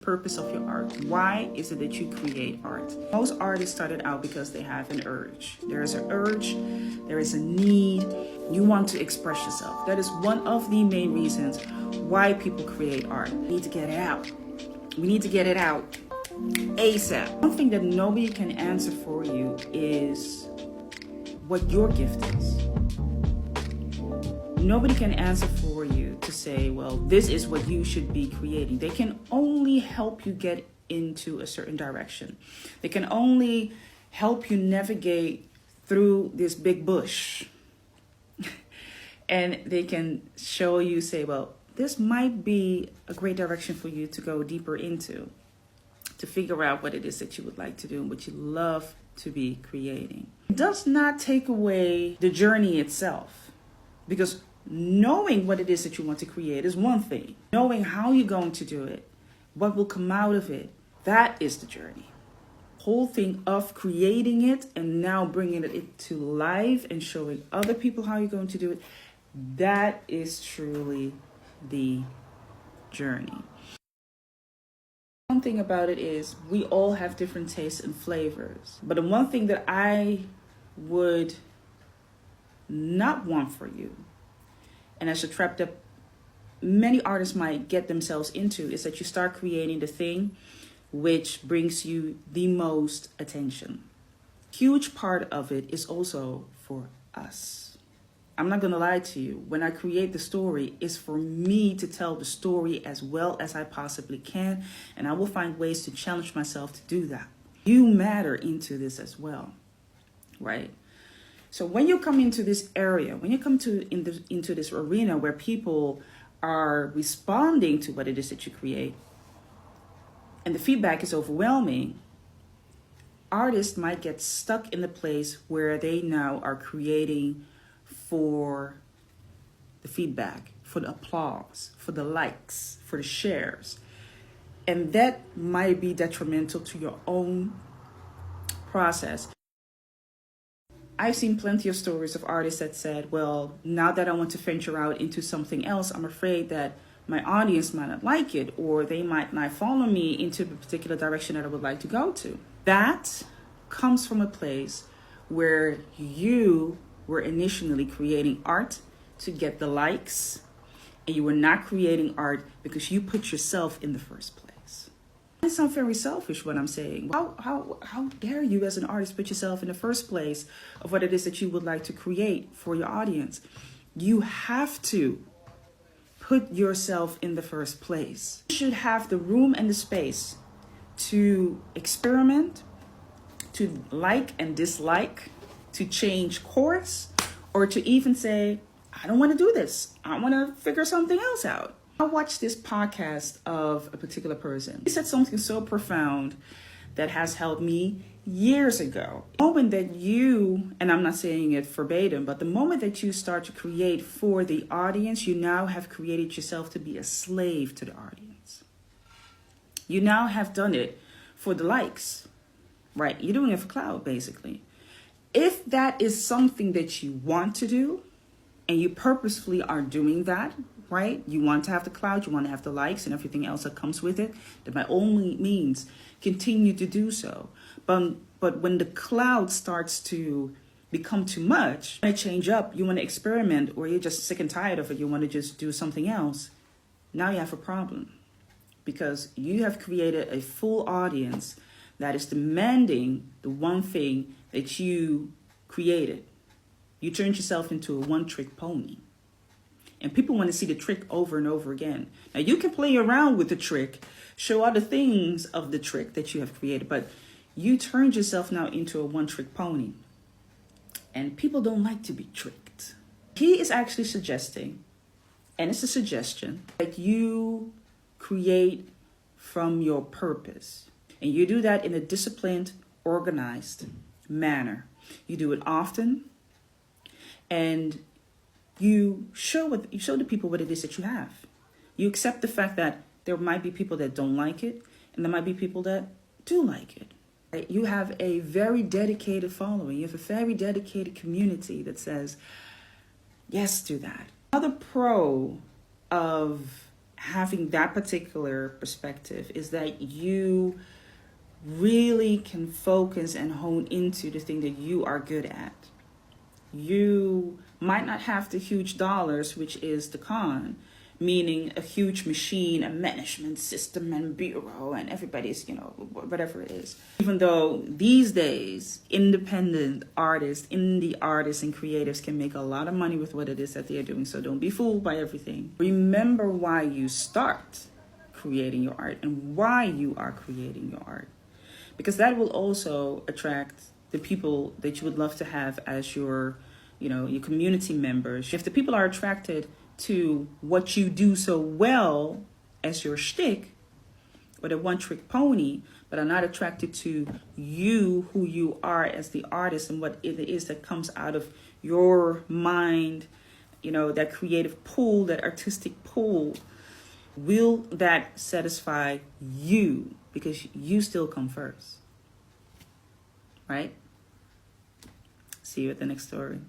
Purpose of your art. Why is it that you create art? Most artists started out because they have an urge. There is an urge, there is a need. You want to express yourself. That is one of the main reasons why people create art. We need to get it out. We need to get it out ASAP. One thing that nobody can answer for you is what your gift is. Nobody can answer for you to say, well, this is what you should be creating. They can only help you get into a certain direction. They can only help you navigate through this big bush. And they can show you, say, well, this might be a great direction for you to go deeper into, to figure out what it is that you would like to do and what you love to be creating. It does not take away the journey itself, because knowing what it is that you want to create is one thing. Knowing how you're going to do it, what will come out of it, that is the journey. Whole thing of creating it and now bringing it to life and showing other people how you're going to do it, that is truly the journey. One thing about it is we all have different tastes and flavors. But the one thing that I would not want for you, and as a trap that many artists might get themselves into, is that you start creating the thing which brings you the most attention. Huge part of it is also for us. I'm not going to lie to you. When I create the story, it's for me to tell the story as well as I possibly can. And I will find ways to challenge myself to do that. You matter into this as well, right? So when you come into this area, when you come into this arena where people are responding to what it is that you create, and the feedback is overwhelming, artists might get stuck in the place where they now are creating for the feedback, for the applause, for the likes, for the shares. And that might be detrimental to your own process. I've seen plenty of stories of artists that said, well, now that I want to venture out into something else, I'm afraid that my audience might not like it, or they might not follow me into the particular direction that I would like to go to. That comes from a place where you were initially creating art to get the likes, and you were not creating art because you put yourself in the first place. It's not very selfish what I'm saying. How dare you as an artist put yourself in the first place of what it is that you would like to create for your audience? You have to put yourself in the first place. You should have the room and the space to experiment, to like and dislike, to change course, or to even say, I don't want to do this. I want to figure something else out. I watched this podcast of a particular person. He said something so profound that has helped me years ago. The moment that you, and I'm not saying it verbatim, but the moment that you start to create for the audience, you now have created yourself to be a slave to the audience. You now have done it for the likes, right? You're doing it for clout, basically. If that is something that you want to do, and you purposefully are doing that, right? You want to have the cloud, you want to have the likes and everything else that comes with it, then by all means, continue to do so. But when the cloud starts to become too much, you want to change up, you want to experiment, or you're just sick and tired of it, you want to just do something else, now you have a problem. Because you have created a full audience that is demanding the one thing that you created. You turned yourself into a one-trick pony. And people want to see the trick over and over again. Now, you can play around with the trick, show other things of the trick that you have created, but you turned yourself now into a one-trick pony. And people don't like to be tricked. He is actually suggesting, and it's a suggestion, that you create from your purpose. And you do that in a disciplined, organized manner. You do it often, and you show the people what it is that you have. You accept the fact that there might be people that don't like it, and there might be people that do like it. Right? You have a very dedicated following. You have a very dedicated community that says yes to that. Another pro of having that particular perspective is that you really can focus and hone into the thing that you are good at. You might not have the huge dollars, which is the con, meaning a huge machine, a management system and bureau, and everybody's, whatever it is. Even though these days, independent artists, indie artists and creatives can make a lot of money with what it is that they are doing. So don't be fooled by everything. Remember why you start creating your art and why you are creating your art. Because that will also attract the people that you would love to have as your community members. If the people are attracted to what you do so well as your shtick, or the one-trick pony, but are not attracted to you, who you are as the artist, and what it is that comes out of your mind, that creative pool, that artistic pool, will that satisfy you? Because you still come first, right? See you at the next story.